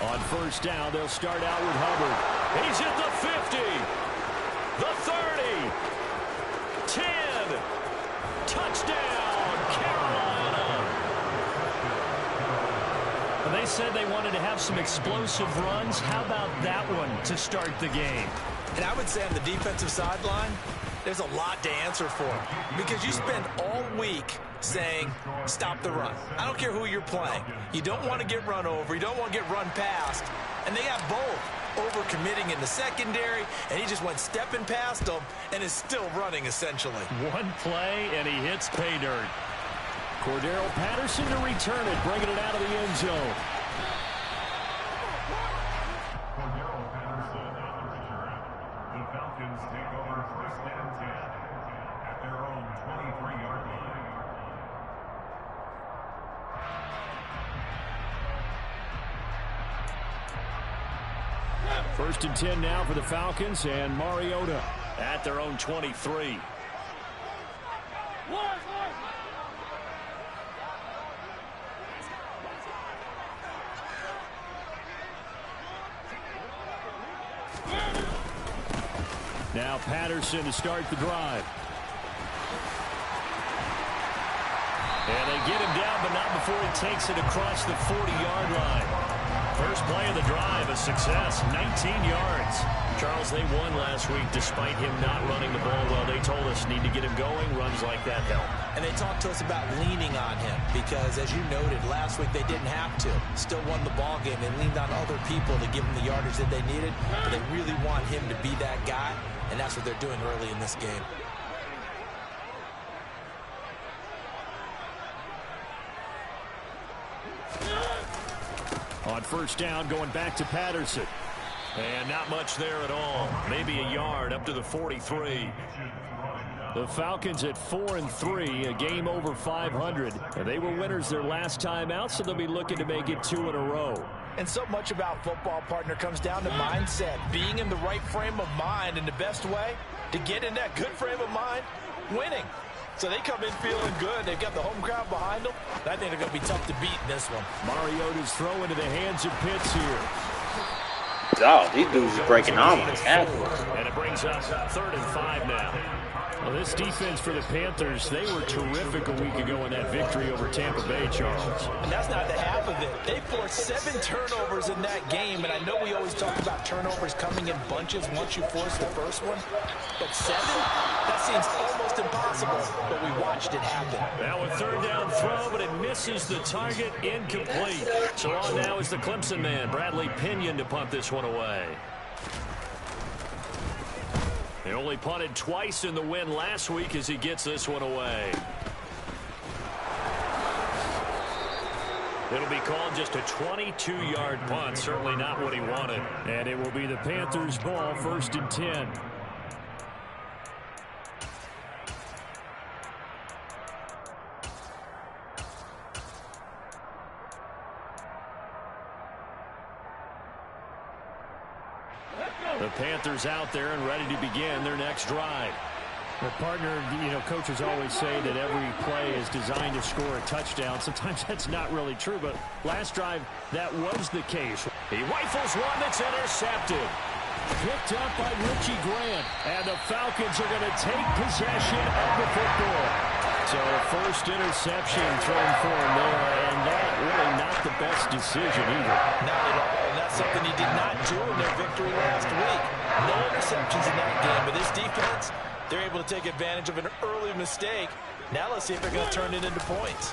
On first down, they'll start out with Hubbard. He's at the 50, the 30, 10, touchdown, Carolina. Well, they said they wanted to have some explosive runs. How about that one to start the game? And I would say on the defensive sideline, there's a lot to answer for, because you spend all week saying, stop the run. I don't care who you're playing. You don't want to get run over. You don't want to get run past. And they got both, over-committing in the secondary, and he just went stepping past them and is still running, essentially. One play, and he hits pay dirt. Cordero Patterson to return it, bringing it out of the end zone. Cordero Patterson on the return. The Falcons take over first and 10 at their own 23-yard line. First and 10 now for the Falcons, and Mariota at their own 23. Now Patterson to start the drive. And they get him down, but not before he takes it across the 40-yard line. First play of the drive, a success, 19 yards. Charles, they won last week despite him not running the ball well. They told us need to get him going. Runs like that help. And they talked to us about leaning on him because, as you noted, last week they didn't have to. Still won the ball game. They leaned on other people to give them the yardage that they needed. But they really want him to be that guy, and that's what they're doing early in this game. On first down, going back to Patterson. And not much there at all. Maybe a yard up to the 43. The Falcons at 4-3, a game over 500. And they were winners their last time out, so they'll be looking to make it 2 in a row. And so much about football, partner, comes down to mindset. Being in the right frame of mind, and the best way to get in that good frame of mind, winning. So they come in feeling good. They've got the home crowd behind them. I think they're going to be tough to beat in this one. Mariota's throw into the hands of Pitts here. Oh, these dudes are breaking on like tackles. And it brings up 3rd and 5 now. Well, this defense for the Panthers, they were terrific a week ago in that victory over Tampa Bay, Charles. And that's not the half of it. They forced 7 turnovers in that game, and I know we always talk about turnovers coming in bunches once you force the first one, but 7? That seems almost impossible, but we watched it happen. Now a 3rd down throw, but it misses the target, incomplete. So on now is the Clemson man, Bradley Pinion, to punt this one away. He only punted twice in the win last week as he gets this one away. It'll be called just a 22-yard punt. Certainly not what he wanted. And it will be the Panthers' ball, 1st and 10. The Panthers out there and ready to begin their next drive. Well, partner, coaches always say that every play is designed to score a touchdown. Sometimes that's not really true, but last drive, that was the case. He rifles one that's intercepted. Picked up by Richie Grant, and the Falcons are going to take possession of the football. So first interception thrown for him there, and that really not the best decision either. Not at all, and that's something he did not do in their victory last week. No interceptions in that game, but this defense, they're able to take advantage of an early mistake. Now let's see if they're going to turn it into points.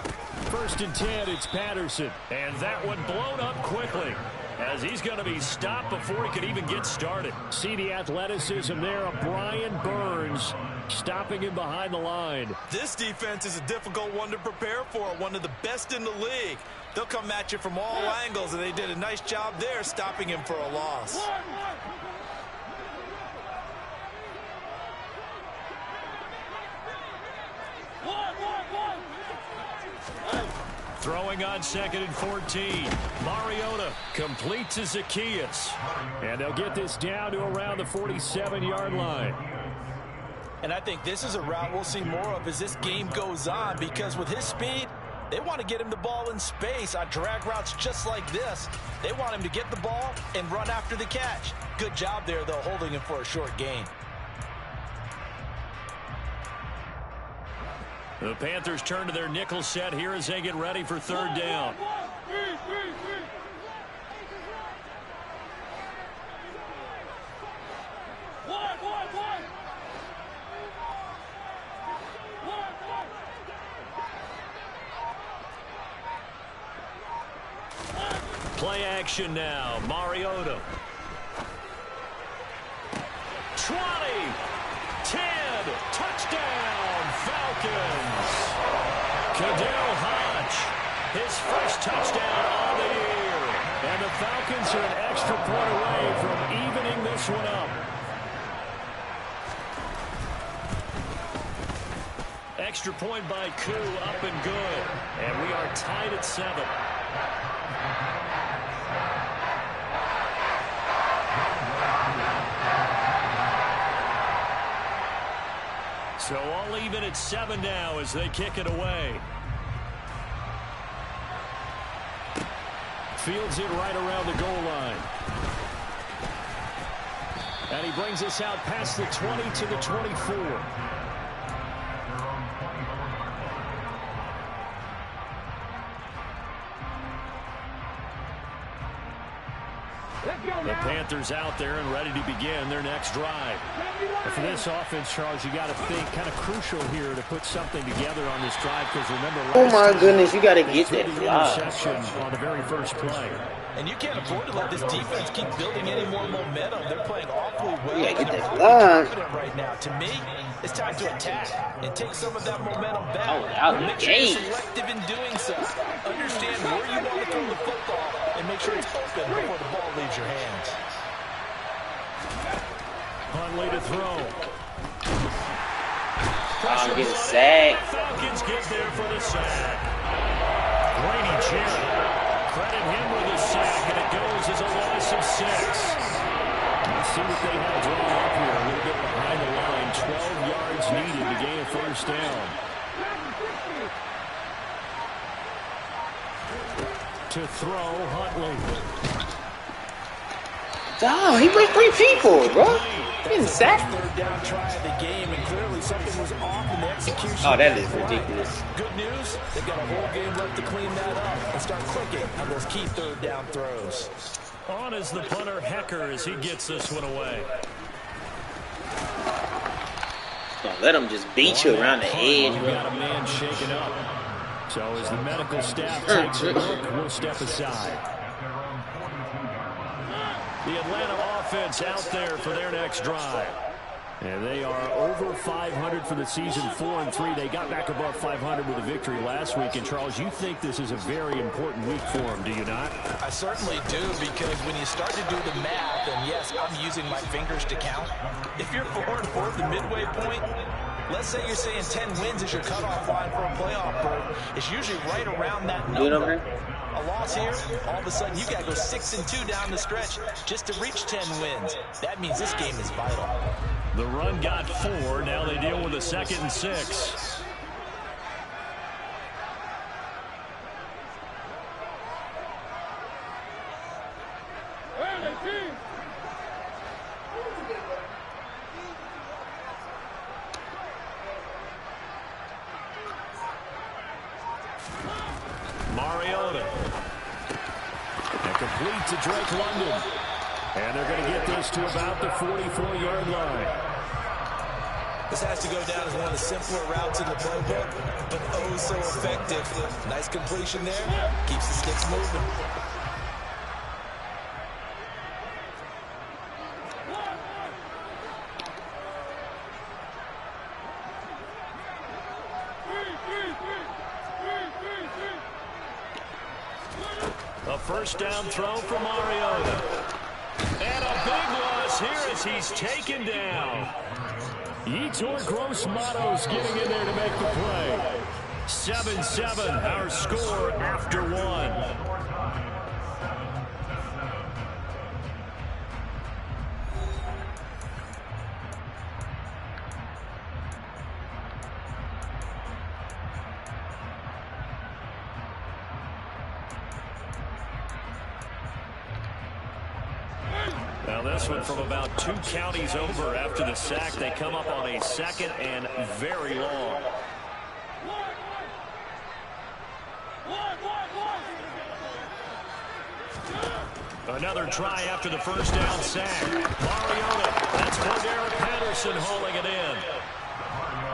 1st and 10, it's Patterson. And that one blown up quickly as he's going to be stopped before he could even get started. See the athleticism there of Brian Burns stopping him behind the line. This defense is a difficult one to prepare for, one of the best in the league. They'll come at you from all angles, and they did a nice job there stopping him for a loss. Throwing on 2nd and 14. Mariota completes to Zaccheaus. And they'll get this down to around the 47-yard line. And I think this is a route we'll see more of as this game goes on, because with his speed, they want to get him the ball in space on drag routes just like this. They want him to get the ball and run after the catch. Good job there, though, holding him for a short gain. The Panthers turn to their nickel set here as they get ready for 3rd down. Play action now. Mariota. 20, 10, touchdown, Falcons. Kadel Hodge, his first touchdown on the year. And the Falcons are an extra point away from evening this one up. Extra point by Koo, up and good. And we are tied at 7. So all even at 7 now as they kick it away. Fields it right around the goal line. And he brings us out past the 20 to the 24. The Panthers out there and ready to begin their next drive. And for this offense, Charles, you got to think kind of crucial here to put something together on this drive, because remember, oh my goodness, you got to get that interception on the very first play. And you can't afford to let this defense keep building any more momentum. They're playing awfully well. Yeah, get that fly right now. To me, it's time to attack and take some of that momentum back. Oh, out of the make sure you're gate. selective in doing so. Understand where you want to throw the football and make sure it's open before the ball leaves your hands. Huntley to throw. I'm getting sacked. Falcons get there for the sack. Grady Jarrett. Credit him with a sack, and it goes as a loss of 6. Let's see what they have drawn up here. A little bit behind the line. 12 yards needed to gain a first down. To throw, Huntley. Oh, he brings 3 people, bro. Getting sacked. 3rd down try of the game, and clearly something was off in the execution. Oh, that is ridiculous. Good news, they've got a whole game left to clean that up and start clicking on those key 3rd down throws. On is the punter, Hecker, as he gets this one away. Don't let him just beat you around the edge, You bro. got a man shaken up. So as the medical staff takes a look, we'll step aside. The Atlanta offense out there for their next drive. And they are over 500 for the season, 4-3. They got back above 500 with a victory last week. And, Charles, you think this is a very important week for them, do you not? I certainly do, because when you start to do the math, and yes, I'm using my fingers to count. If you're 4-4 at the midway point, let's say you're saying 10 wins is your cutoff line for a playoff berth. It's usually right around that number. A loss here, all of a sudden you got to go 6-2 down the stretch just to reach 10 wins. That means this game is vital. The run got 4. Now they deal with a 2nd and 6. Mariota. And complete to Drake London. And they're going to get this to about the 44-yard line. This has to go down as one of the simpler routes in the playbook, but oh so effective. Nice completion there. Keeps the sticks moving. A first down throw for Mariota. And a big loss here as he's taken down. Yetur Gross-Matos getting in there to make the play. 7-7, our score after one. Now this one from about 2 counties over after the sack. They come up on a 2nd and very long. Another try after the first down sack. Mariota, that's Cordarrelle Patterson hauling it in.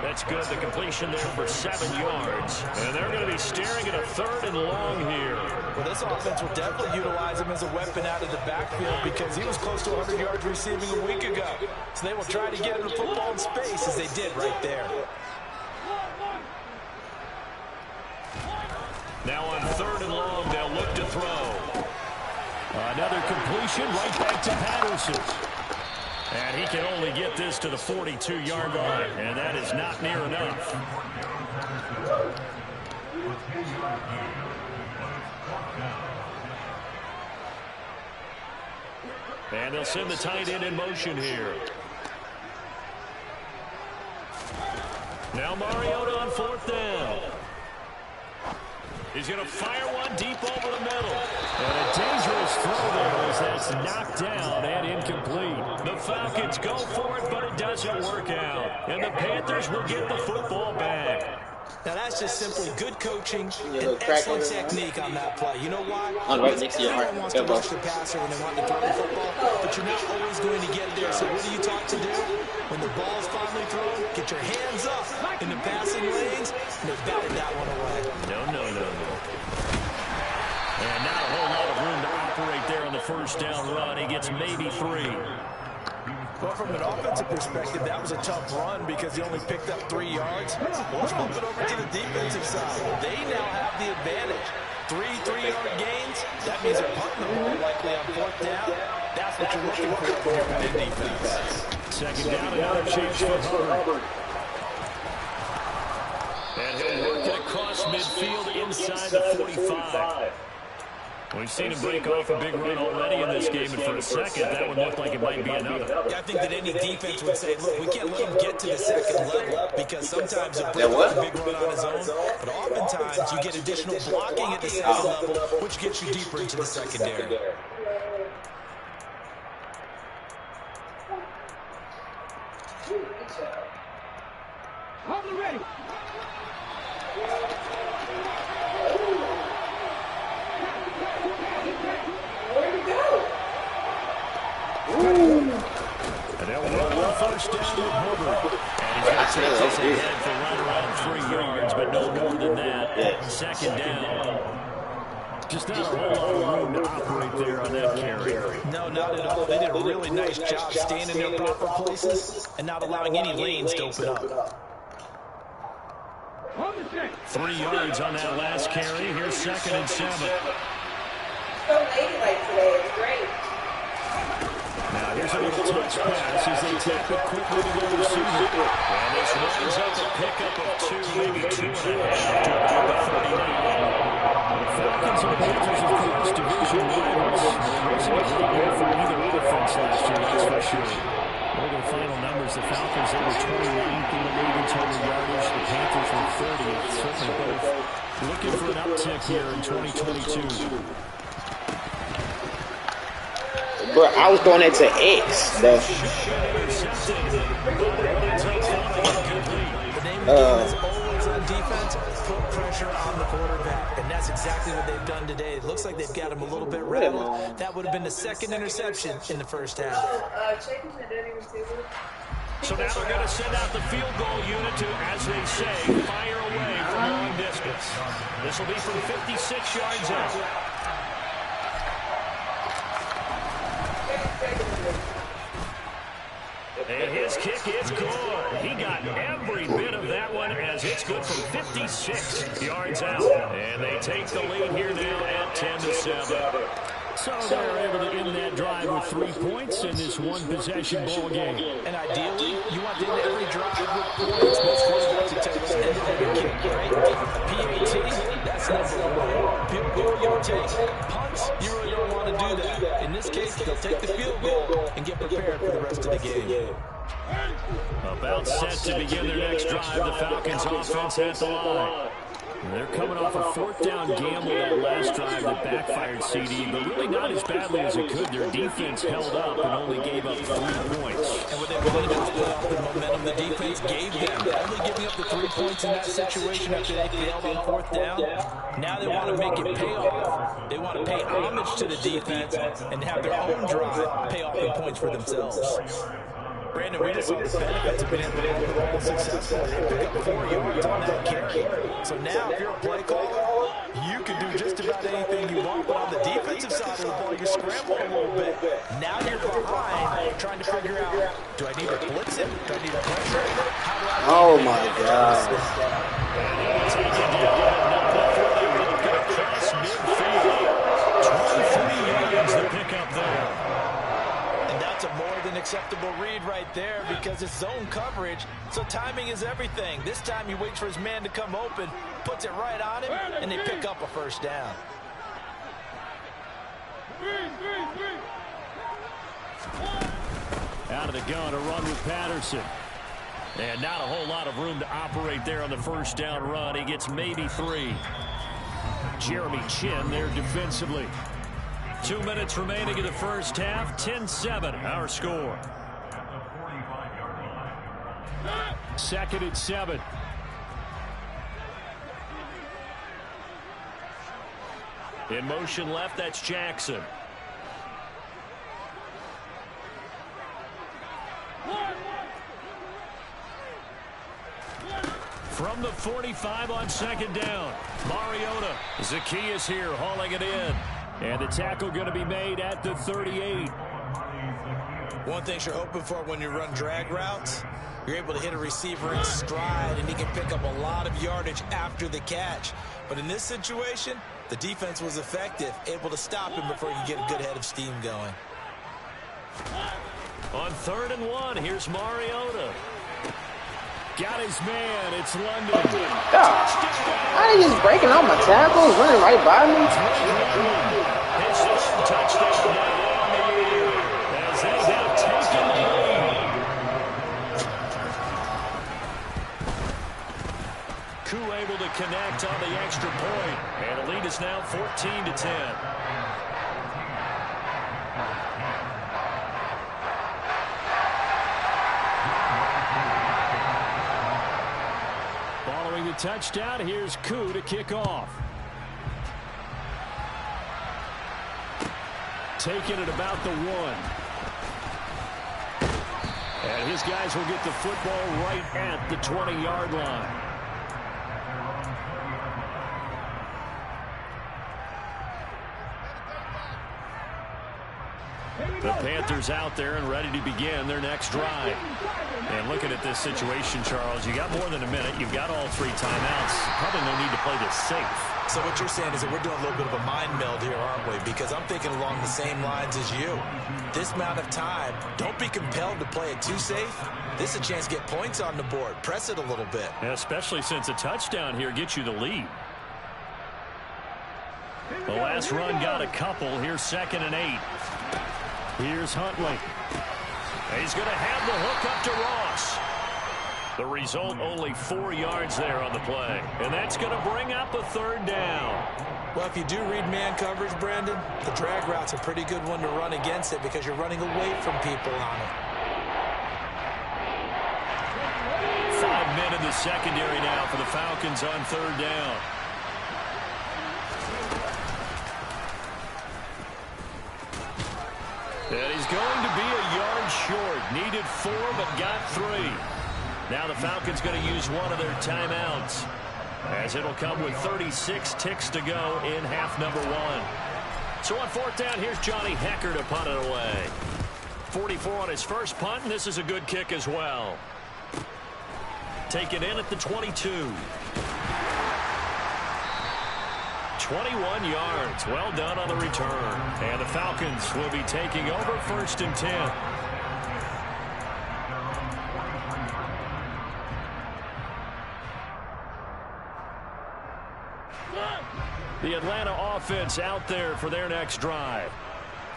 That's good. The completion there for 7 yards. And they're going to be staring at a 3rd and long here. Well, this offense will definitely utilize him as a weapon out of the backfield because he was close to 100 yards receiving a week ago. So they will try to get him the football in space as they did right there. Now on 3rd and long, they'll look to throw. Another completion right back to Patterson. And he can only get this to the 42-yard line, and that is not near enough. And they'll send the tight end in motion here. Now Mariota on 4th down. He's going to fire one deep over the middle. And a dangerous throw there as that's knocked down and incomplete. The Falcons go for it, but it doesn't work out. And the Panthers will get the football back. Now that's just simply good coaching and excellent technique on that play. You know why? Because everyone wants to rush the passer when they want to throw the football, but you're not always going to get there. So what are you taught to do? When the ball's finally thrown, get your hands up in the passing lanes, and they batted that one away. No. And not a whole lot of room to operate there on the first down run. He gets maybe 3. Well, from an offensive perspective, that was a tough run because he only picked up 3 yards. Well, let's move it over to the defensive side. They now have the advantage. 3 3-yard gains. That means they're punting the ball likely on 4th down. That's what you're looking for when you're in defense. 2nd down, another change for Hubbard. And he'll work it across midfield inside the 45. We've seen him break off a big run already in this game, and for a second, that would look like it might be another. Yeah, I think that any defense would say, look, we can't let him get to the 2nd level because sometimes he'll break off a big run on his own, but oftentimes you get additional blocking at the 2nd level, which gets you deeper into the secondary. Ready. And they'll roll on 1st down with Hubbard. And he's going to take this ahead for right around 3 yards, but no more than that. 2nd down. Just not a whole lot of room to operate there on that carry. No, not at all. They did a really nice job staying in their proper places and not allowing any lanes to open up. 3 yards on that last carry. Here's 2nd and 7. So ladylike today. It's great. Now here's a little touch pass as they tap it quickly to the receiver. And this runs up a pickup of 2, maybe 2.5 to about the 39. The Falcons and Panthers, of course, division rivals. It wasn't a great year for either offense last year, that's for sure. Look at the final numbers. The Falcons, they were 29th in the league in total yardage. The Panthers were 30th. Certainly both looking for an uptick here in 2022. Bro, I was throwing it to X. The name of the game is always on defense, put pressure on the quarterback. And that's exactly what they've done today. It looks like they've got him a little bit rattled. That would have been the 2nd interception in the first half. So now they're going to send out the field goal unit to, as they say, fire away from long distance. This will be from 56 yards out. And his kick is good. He got every bit of that one as it's good from 56 yards out. And they take the lead here now at 10-7. So they're able to end that drive with 3 points in this one-possession ball game. And ideally, you want to end every drive with points. Most quarterbacks will tell you let's end it with a kick, right? PAT, that's number one. Field goal, you'll take. Punts, you really don't want to do that. In this case, they'll take the field goal and get prepared for the rest of the game. About set to begin their next drive. The Falcons offense at the line. They're coming off a 4th down gamble that last drive that backfired, CD, but really not as badly as it could. Their defense held up and only gave up 3 points. And what they really did was play off the momentum the defense gave them. Only giving up the 3 points in that situation after they failed on 4th down. Now they want to make it pay off. They want to pay homage to the defense and have their own drive pay off in points for themselves. Brandon, we just saw the benefits of being able to run the ball successfully. They pick up 4 yards on that carry. So now, if you're a play caller, you can do just about anything you want. But on the defensive side of the ball, you're scrambling a little bit. Now you're behind, trying to figure out, do I need to blitz him? Do I need to pressure him? How do I Oh, my God. The pickup there. That's a more than acceptable read right there because it's zone coverage, so timing is everything. This time he waits for his man to come open, puts it right on him, and they pick up a 1st down. Out of the gun, a run with Patterson. And not a whole lot of room to operate there on the 1st down run. He gets maybe 3. Jeremy Chin there defensively. 2 minutes remaining in the first half. 10-7, our score. 2nd and 7. In motion left, that's Jackson. From the 45 on 2nd down. Mariota. Zacchaeus here hauling it in. And the tackle going to be made at the 38. One thing you're hoping for when you run drag routes, you're able to hit a receiver in stride, and he can pick up a lot of yardage after the catch. But in this situation, the defense was effective, able to stop him before he could get a good head of steam going. On 3rd and 1, here's Mariota. Got his man. It's London. How are you just breaking all my tackles, running right by me? His 3rd touchdown now on the year as they have taken the lead. Koo able to connect on the extra point, and the lead is now 14-10. Following the touchdown, here's Koo to kick off. Taking it about the 1. And his guys will get the football right at the 20-yard line. The Panthers out there and ready to begin their next drive. And looking at this situation, Charles, you got more than a minute. You've got all 3 timeouts. Probably no need to play this safe. So what you're saying is that we're doing a little bit of a mind meld here, aren't we? Because I'm thinking along the same lines as you. This amount of time, don't be compelled to play it too safe. This is a chance to get points on the board. Press it a little bit. Yeah, especially since a touchdown here gets you the lead. The last run got a couple. Here's 2nd and 8. Here's Huntley. He's going to have the hook up to Ross. The result, only 4 yards there on the play. And that's going to bring up a 3rd down. Well, if you do read man coverage, Brandon, the drag route's a pretty good one to run against it because you're running away from people on it. 5 men in the secondary now for the Falcons on 3rd down. And he's going to be a yard short. Needed 4, but got 3. Now the Falcons going to use one of their timeouts, as it'll come with 36 ticks to go in half number 1. So on 4th down, here's Johnny Hekker to punt it away. 44 on his first punt, and this is a good kick as well. Take it in at the 22. 21 yards. Well done on the return. And the Falcons will be taking over 1st and 10. The Atlanta offense out there for their next drive.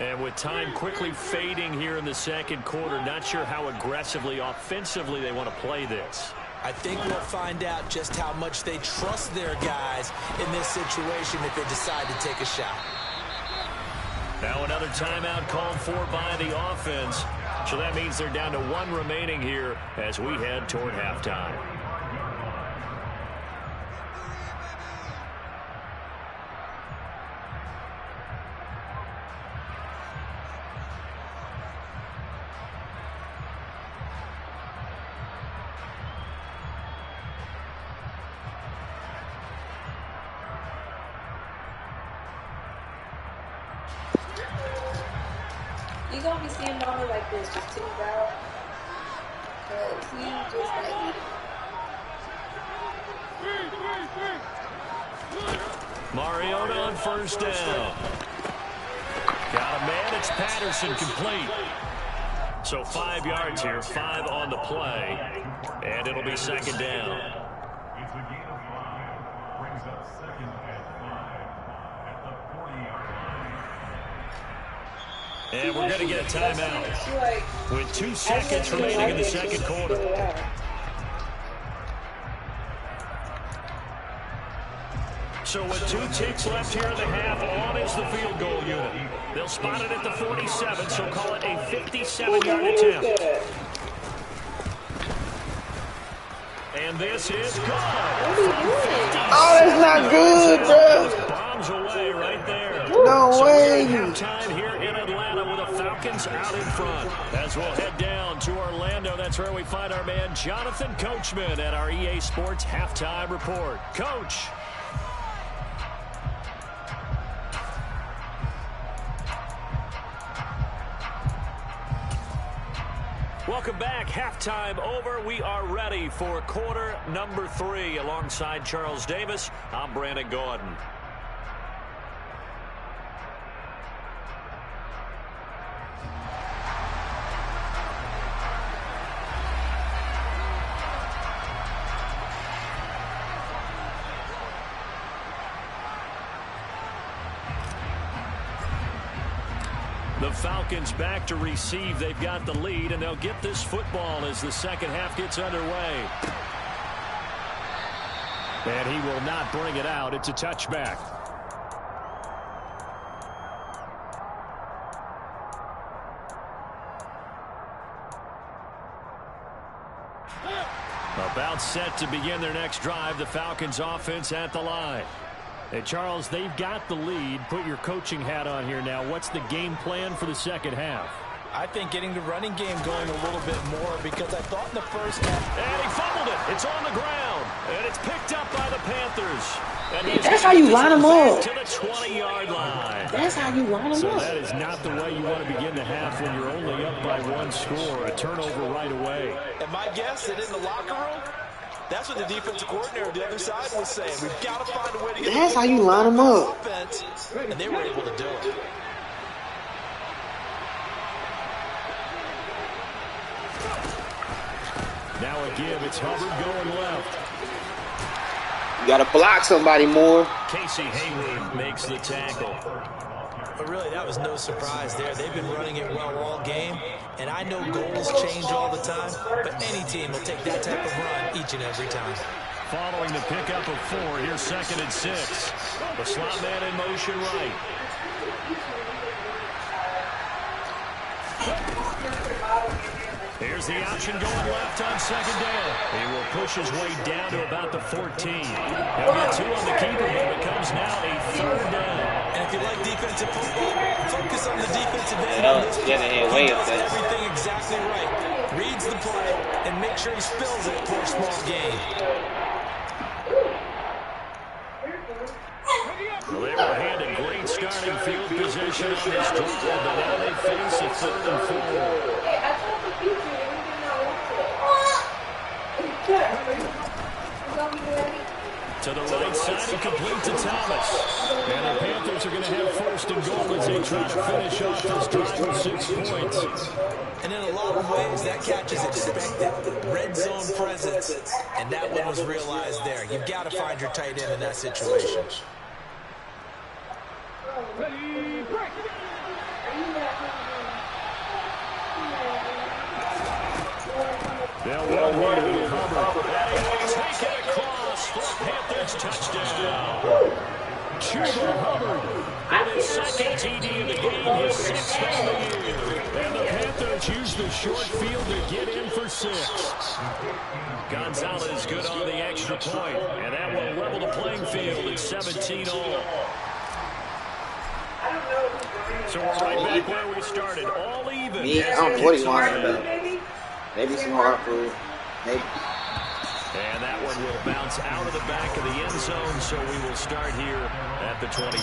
And with time quickly fading here in the second quarter, not sure how aggressively, offensively they want to play this. I think we'll find out just how much they trust their guys in this situation if they decide to take a shot. Now another timeout called for by the offense. So that means they're down to 1 remaining here as we head toward halftime. You gonna be seeing mommy like this, just titties out. Cause he just like Mariota on 1st down. Got a man, it's Patterson, complete. So 5 yards here, 5 on the play. And it'll be 2nd down. It's a gain of 5. Brings up 2nd and 5 at the 40-yard line. And we're going to get a timeout with 2 seconds remaining in the second quarter. So with 2 ticks left here in the half, on is the field goal unit. They'll spot it at the 47, so call it a 57-yard attempt. And this is good. Oh, that's not good, bro. Bombs away right there. No way. So we're at halftime here in Atlanta with the Falcons out in front. As we'll head down to Orlando, that's where we find our man Jonathan Coachman at our EA Sports Halftime Report. Coach. Welcome back. Halftime over. We are ready for quarter number 3. Alongside Charles Davis, I'm Brandon Gordon. The Falcons back to receive. They've got the lead, and they'll get this football as the second half gets underway. And he will not bring it out. It's a touchback. About set to begin their next drive. The Falcons offense at the line. Hey, Charles, they've got the lead. Put your coaching hat on here now. What's the game plan for the second half? I think getting the running game going a little bit more because I thought in the first half. And he fumbled it. It's on the ground. And it's picked up by the Panthers. And that's how you line them up. To the 20-yard line. That's how you line them up. So that is not the way you want to begin the half when you're only up by 1 score. A turnover right away. And my guess that in the locker room, that's what the defensive coordinator on the other side was saying. We've got to find a way to get that's how you line them up. Offense, and they were able to do it. Now a give. It's Hubbard going left. You got to block somebody more. Casey Hayward makes the tackle. But really, that was no surprise there. They've been running it well all game. And I know goals change all the time, but any team will take that type of run each and every time. Following the pickup of 4, here's 2nd and 6. The slot man in motion right. Here's the option going left on 2nd down. He will push his way down to about the 14. He'll get 2 on the keeper, but it becomes now a 3rd down. And if you like defensive football, focus on the defensive end. He does everything exactly right. Reads the play and make sure he spills it for a small gain. Well, they were handed great starting field position on this drive, but now they face a 3rd and 4. To the right side and complete to Thomas. And the Panthers are going to have first and goal as they try to finish off this drive with 6 points. And in a lot of ways, that catch is expected. Red zone presence. And that one was realized there. You've got to find your tight end in that situation. Ready, break! They'll run here to Hubbard. Take it across for a Panthers touchdown. Chuba Hubbard with his second TD of the game, his 6th on the year. And the Panthers use the short field to get in for 6. Gonzalez good on the extra point, and that will level the playing field at 17 all. So we're right back where we started, all even. Yeah, I don't know what he wants about. Maybe some hard food. Maybe. And that one will bounce out of the back of the end zone, so we will start here at the 25.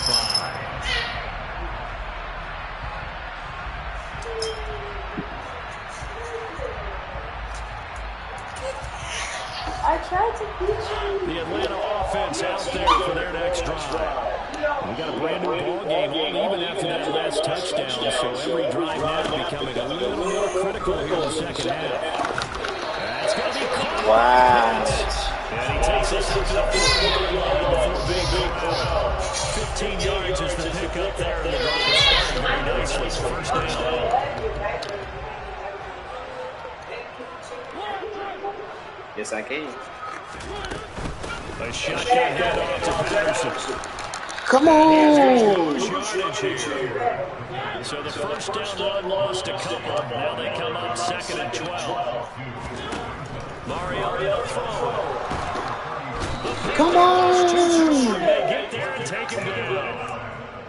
I tried to teach you. The Atlanta offense out there for their next drive. We got a brand new ball game on even after that last touchdown, so every drive now becoming a little more critical here in the second half. That's going to be caught. Wow. And he takes us up to the 40-yard line before being caught out. 15 yards is the pickup there, and the drive is starting very nicely. First down. Yes, I can. A shotgun handoff to Patterson. Come on! So the first down run lost a couple. Now they come up 2nd and 12. Mario throw. Come on! They get there and take him down.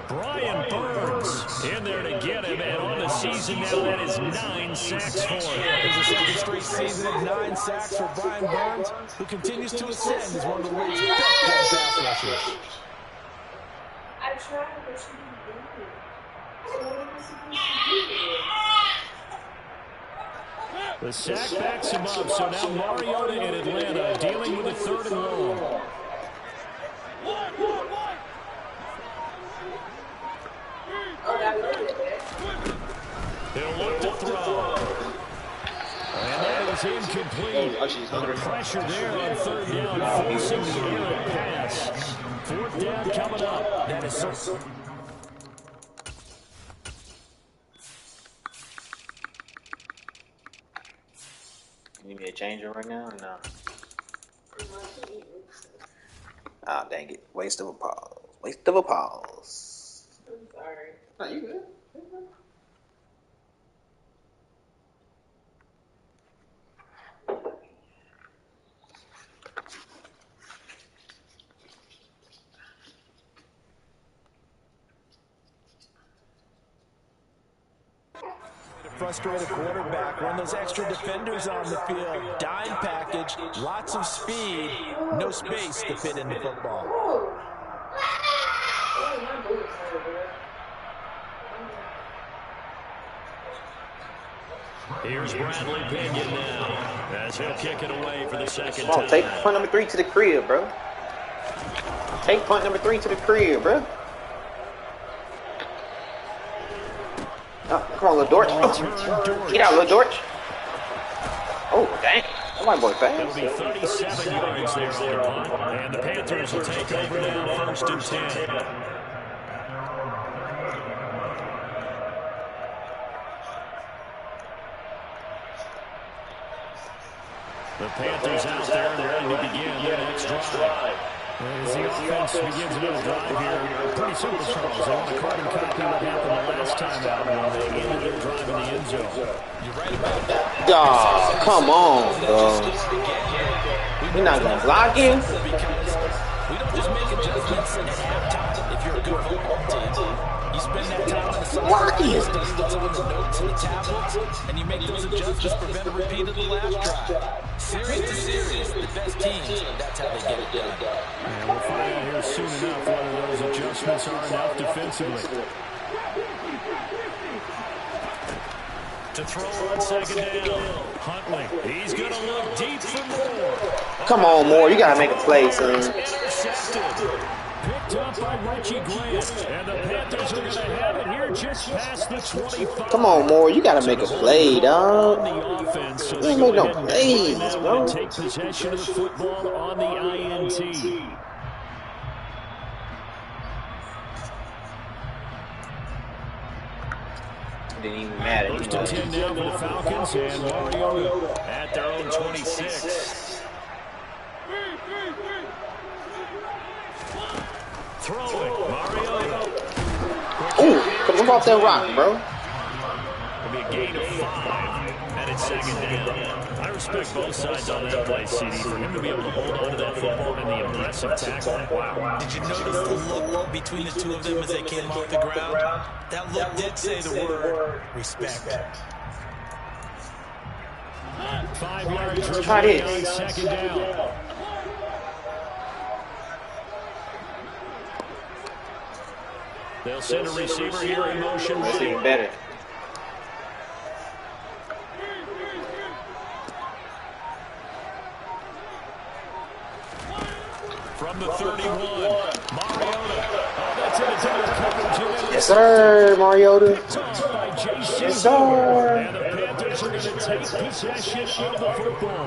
Brian Burns in there to get him, and on the season now that is 9 sacks for him. There's a second straight season of 9 sacks for Brian Burns, who continues to ascend as one of the league's best pass rushers. I tried, but she didn't do it. So what am I supposed to do? The sack backs him up, so now Mariota in Atlanta dealing with a 3rd and long. He'll look to throw. And that is incomplete. The pressure there on 3rd down, forcing the errant pass. 4th down coming up. That is so. You need me to change it right now or no? Ah, dang it. Waste of a pause. Waste of a pause. I'm sorry. No, you good. Frustrated quarterback, run those extra defenders on the field. Dime package, lots of speed, no space to fit in the football. Here's Bradley Pinion now, as he'll kick it away for the second Come on, time. take punt number 3 to the crib, bro. Take punt number 3 to the crib, bro. Oh, come on, Lil Dortch. Get out, Lil Dortch. Oh, dang. That my boy fast. It'll be 37 yards there on the punt, and the Panthers will take over now, 1st and 10. The Panthers out there and ready to begin their next drive. As the offense begins another drive here, pretty simple, Charles. They want to carbon copy what happened the last time out when they ended their drive in the end zone. You're right about that. Dawg, come on, bro. We're not going to block you? Because we don't just make adjustments at halftime if you're a good football team. You spend that time on the sideline studying what's on the notes and the tablets, and you make those adjustments to prevent a repeat of the last drive. Series to series, the best teams, that's how they get it done. And we'll find out here soon enough whether those adjustments are enough defensively. To throw on second down. Huntley. He's going to look deep for Moore. Come on, Moore. You got to make a play, son. Intercepted. Picked up by Richie Grant. And the Panthers are going to have it here just past the 25. Come on, Moore. You got to make a play, dog. The offense, so You ain't make no plays, bro. take possession of the football on the INT. Didn't even matter. First and 10 now for the Falcons, and Mariota at their own 26. Throwing, Mariota. Ooh, come off that rock, bro. It'll be a gain of 5, and it's second down. I respect both sides on that play, CD. For him to be able to hold on to that football and the impressive tackle, wow. Did you notice the look between the two of them as they came off the ground? That look did say the word respect. 5 yards Try remaining this. on second down. They'll send a receiver here in motion. That's even better. From the 31, Mariota. Oh, that's in his own coverage. Yes, sir, Mariota. By JC. Yes, sir. And the Panthers are going to take possession of the football.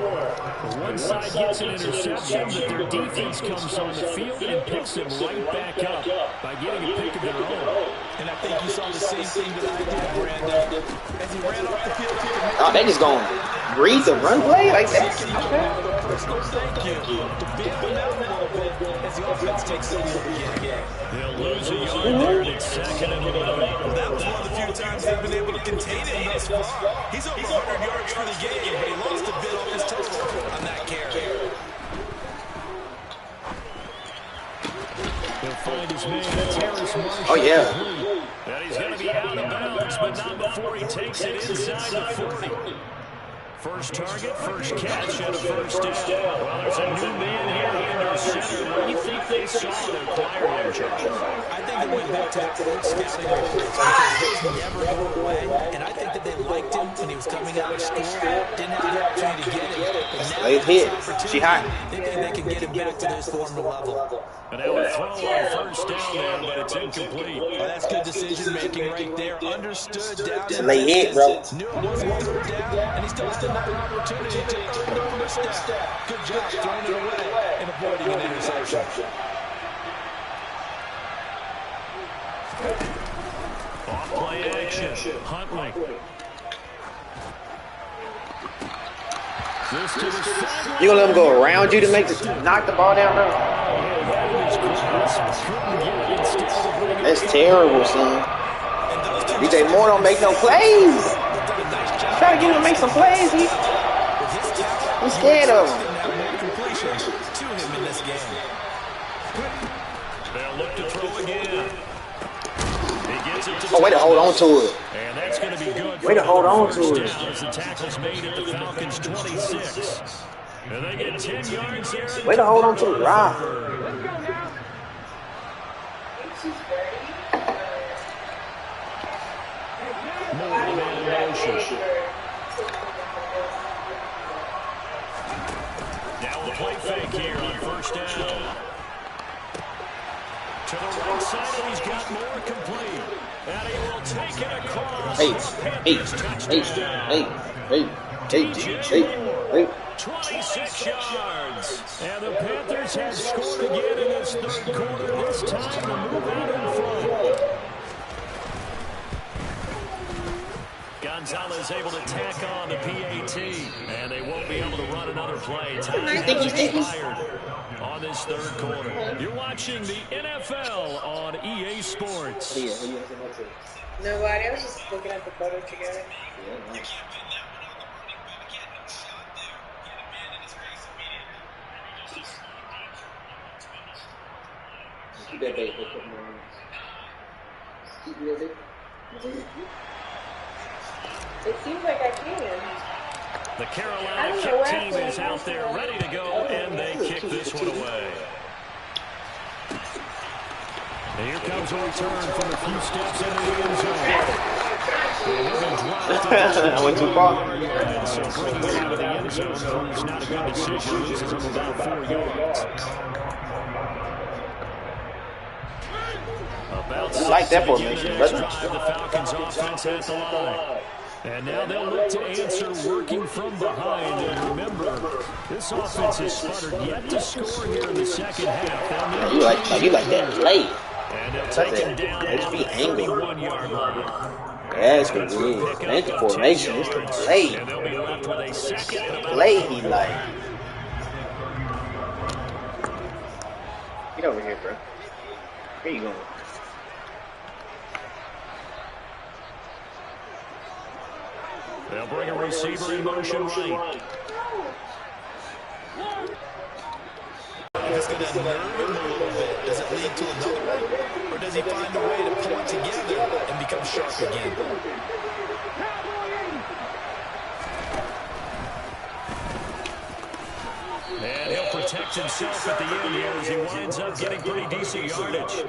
One side gets an interception, but their defense comes on the field and picks them right back up by getting a pick of their own. And I think you saw the same thing that I did, Brandon. As he ran off the field, Oh, they just going to read the run play like that? thank you. To bail him out a little bit as the offense takes the lead again. They'll lose a yard there, and it's second and 11. That was one of the few times they've been able to contain him thus far. He's over 100 yards for the game, but he lost a bit on his total on that carry. He'll find his man, that's Harris Marshall. Oh, yeah. And he's going to be out of bounds, but not before he takes it inside the 40. First target, first catch, and a first down. Well, there's a new man here under center. What do you think they saw in acquiring Charles? I think they went back to their old scouting reports because he's never go away, and I think that they liked him when he was coming out of school. Didn't have the opportunity to get it, but now Late hit. She hot. they think they can get him back to this former level. And they will throw on first down there, but it's incomplete. Well, that's good decision making right there. Understood down. Just lay hit, bro. Knew it wasn't a third down, and he still has another opportunity to earn a first down. Good job throwing it away and avoiding an interception. Off play action. Huntley. This to the sideline. You gonna let them go around you to knock the ball down, bro? That's terrible, son. DJ Moore don't make no plays. Try to get him to make some plays. He's scared of him. Completions to him in this game. They'll look to throw again. He gets it to Oh, way to hold on to it. and that's going to be good. Way to hold on to it. As the tackle's made at the Falcons 26. And they get 10 yards there. Way to hold on to the rock. More in motion. Now a play fake here on first down. To the right side, and he's got more complete. And he will take it across. Hey, hey, hey. 26 yards. And the Panthers have scored again in this third quarter. This time to move out in front. Gonzalez able to tack on the PAT. And they won't be able to run another play. Time has expired on this third quarter. You're watching the NFL on EA Sports. Nobody. I was just looking at the photo together. Keep that bait. Keep that bait. It seems like I can. The Carolina kick team is out there ready to go, and they kick this one away. And here comes a return from a few steps into the end zone. I went too far. So bringing it out of the end zone is not a good decision. Loses him about 4 yards. I like that formation, brother. The Falcons offense at the line. And now they'll look to answer working from behind. And remember, this offense has sputtered yet to score here in the second half. You like that play. And they'll take him down at the 31-yard line. Yeah, it's good. It ain't the formation, it's the play. And they'll be left with a second and about Play he like. Get over here, bro. Here you go. They'll bring a receiver in motion right. It's going to nerve him a little bit. Does it lead to another one? Or does he find a way to pull it together and become sharp again? And he'll protect himself at the end here as he winds up getting pretty decent yardage.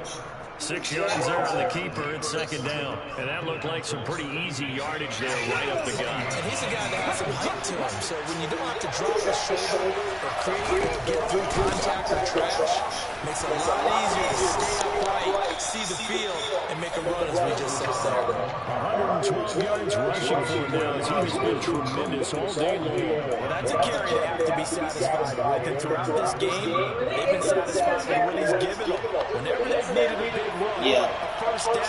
6 yards there on the keeper. It's second down. And that looked like some pretty easy yardage there right up the gut. And he's a guy that has some height to him. So when you don't have to drop his shoulder or create or get through contact or trash, makes it a lot easier to stay upright, see the field, and make a run as we just saw there. 112 yards rushing for him now as he has been tremendous all day long. Well, that's a carry they have to be satisfied with. And throughout this game, they've been satisfied with what he's given them. Whenever they've needed a big run, a first down,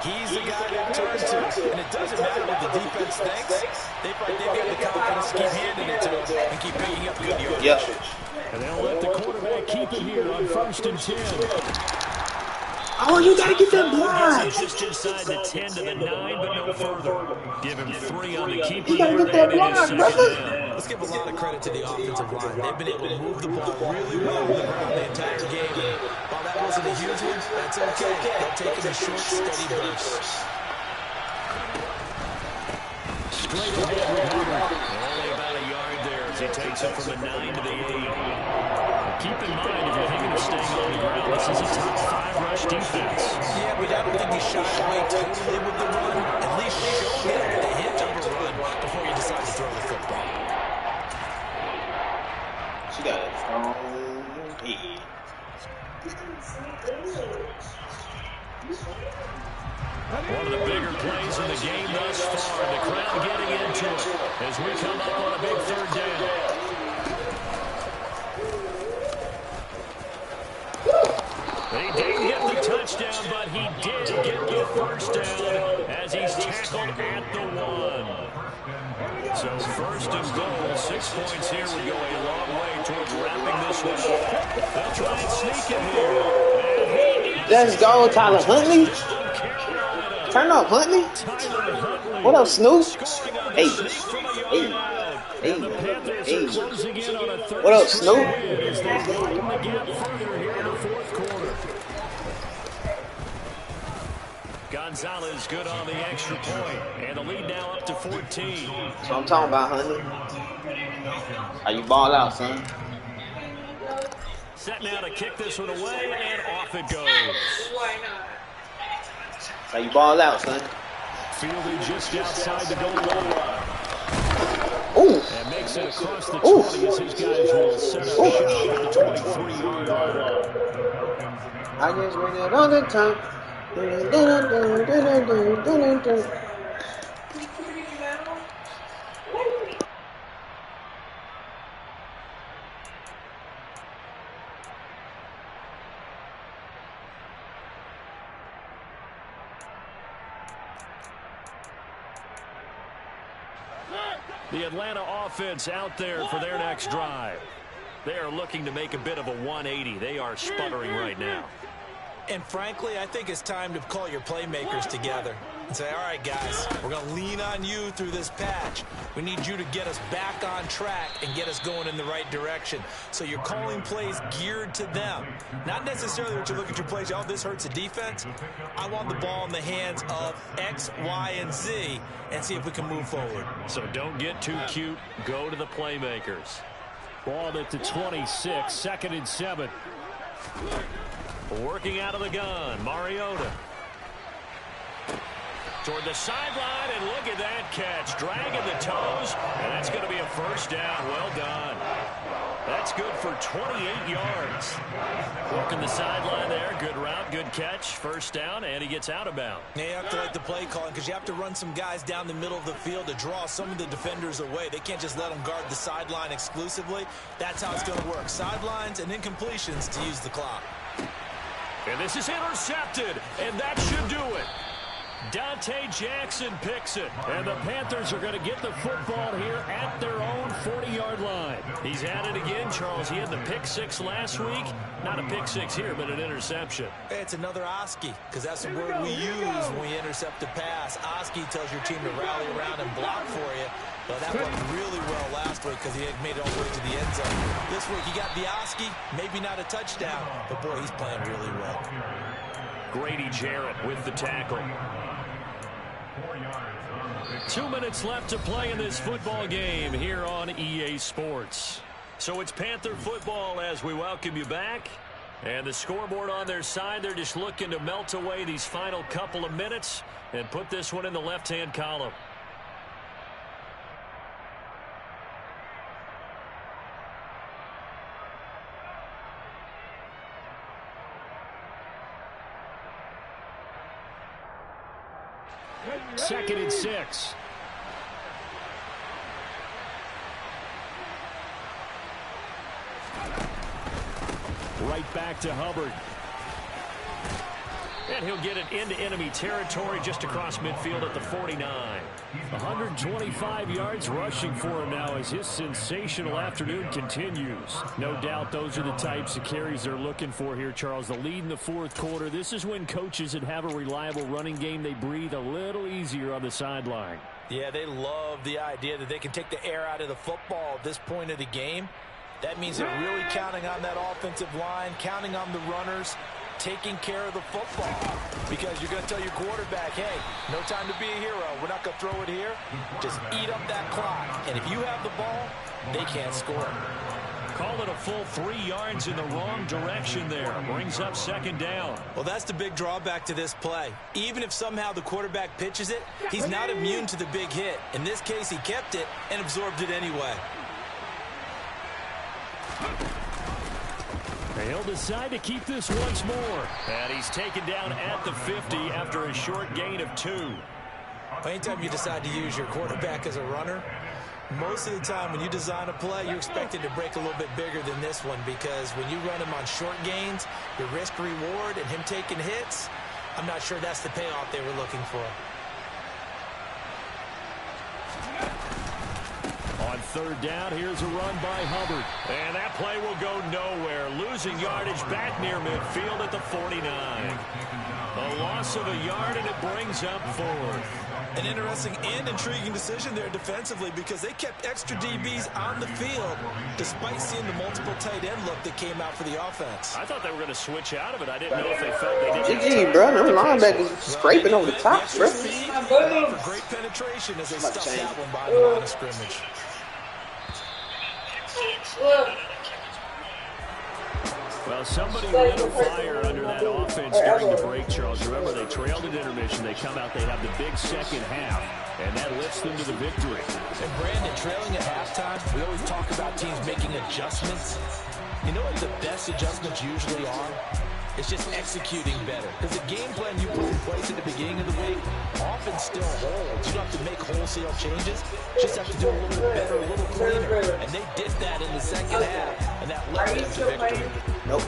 he's the guy to turn to. And it doesn't matter what the defense thinks. They've got the confidence to keep handing it to him and keep picking up good yardage. And they'll let the quarterback keep it here on 1st and 10. Oh, you gotta get that block. Just inside the 10 to the 9, but no further. Give him 3 on the keeper. You gotta get that block, brother. Let's give a lot of credit to the offensive line. They've been able to move the ball really well on the ground the entire game. And while that wasn't a huge one, that's okay. They'll take it in short, steady bursts. Straight ahead with Hunter. Only about a yard there as he takes it from the 9 to the 8. Keep in mind, if you're thinking of staying on the ground, this is a top 5 rush defense. Yeah, but I don't think he shied away totally with the run. At least show him the hint of a run before you decide to throw the football. She got a strong head. One of the bigger plays in the game thus far. The crowd getting into it as we come up on a big 3rd down. He didn't get the touchdown, but he did get the first down as he's tackled at the 1. So 1st and goal, 6 points here would go a long way towards wrapping this one up. They'll try and sneak it here. Let's go, Tyler Huntley. Turn up, Huntley. What up, Snoop? Hey. What up, Snoop? Gonzalez good on the extra point, and the lead now up to 14. That's what I'm talking about, Huntley. How you ball out, son? Set now to kick this one away, and off it goes. Why not? How you ball out, son? Fielded just outside the goal line. Ooh. And makes it across the 20 as his guys will set up shop at the 23-yard line. I just went out on the top. The Atlanta offense out there for their next drive. They are looking to make a bit of a 180. They are sputtering right now. And frankly, I think it's time to call your playmakers together and say, all right, guys, we're going to lean on you through this patch. We need you to get us back on track and get us going in the right direction. So you're calling plays geared to them. Not necessarily what you look at your plays, oh, this hurts the defense. I want the ball in the hands of X, Y, and Z and see if we can move forward. So don't get too cute. Go to the playmakers. Ball at the 26, 2nd and 7. Working out of the gun, Mariota. Toward the sideline, and look at that catch. Dragging the toes, and that's going to be a first down. Well done. That's good for 28 yards. Working the sideline there. Good route, good catch. First down, and he gets out of bounds. Now you have to like the play calling because you have to run some guys down the middle of the field to draw some of the defenders away. They can't just let them guard the sideline exclusively. That's how it's going to work. Sidelines and incompletions to use the clock. And this is intercepted, and that should do it. Dante Jackson picks it, and the Panthers are going to get the football here at their own 40-yard line. He's at it again, Charles. He had the pick six last week. Not a pick six here, but an interception. It's another Oski, because that's the word we use when we intercept a pass. Oski tells your team to rally around and block for you. But that went really well last week because he made it all the way to the end zone. This week he got the Oski, maybe not a touchdown, but boy, he's playing really well. Grady Jarrett with the tackle. 2 minutes left to play in this football game here on EA Sports. So it's Panther football as we welcome you back. And the scoreboard on their side, they're just looking to melt away these final couple of minutes and put this one in the left-hand column. Second and 6. Right back to Hubbard. And he'll get it into enemy territory just across midfield at the 49. 125 yards rushing for him now as his sensational afternoon continues. No doubt those are the types of carries they're looking for here, Charles. The lead in the fourth quarter. This is when coaches that have a reliable running game, they breathe a little easier on the sideline. Yeah, they love the idea that they can take the air out of the football at this point of the game. That means they're really counting on that offensive line, counting on the runners, taking care of the football. Because you're going to tell your quarterback, hey, no time to be a hero. We're not going to throw it here. Just eat up that clock. And if you have the ball, they can't score. Call it a full 3 yards in the wrong direction there. Brings up second down. Well, that's the big drawback to this play. Even if somehow the quarterback pitches it, he's not immune to the big hit. In this case, he kept it and absorbed it anyway. He'll decide to keep this once more. And he's taken down at the 50 after a short gain of 2. Anytime you decide to use your quarterback as a runner, most of the time when you design a play, you're expected to break a little bit bigger than this one because when you run him on short gains, your risk-reward and him taking hits, I'm not sure that's the payoff they were looking for. On third down, here's a run by Hubbard. And that play will go nowhere. Losing yardage back near midfield at the 49. A loss of a yard, and it brings up fourth. An interesting and intriguing decision there defensively because they kept extra DBs on the field despite seeing the multiple tight end look that came out for the offense. I thought they were going to switch out of it. I didn't know if they felt they didn't. GG, bro. Them linebackers scraping over the top, bro. For great penetration as they stuffed that one by the line of scrimmage. Well, somebody lit a fire under that offense during the break, Charles. Remember, they trailed at intermission. They come out, they have the big second half, and that lifts them to the victory. And Brandon, trailing at halftime, we always talk about teams making adjustments. You know what the best adjustments usually are? It's just executing better. Because the game plan you put in place at the beginning of the week often still holds. You don't have to make wholesale changes. You just have to do a little bit better, a little cleaner. And they did that in the second half, and that led them to victory. Nope.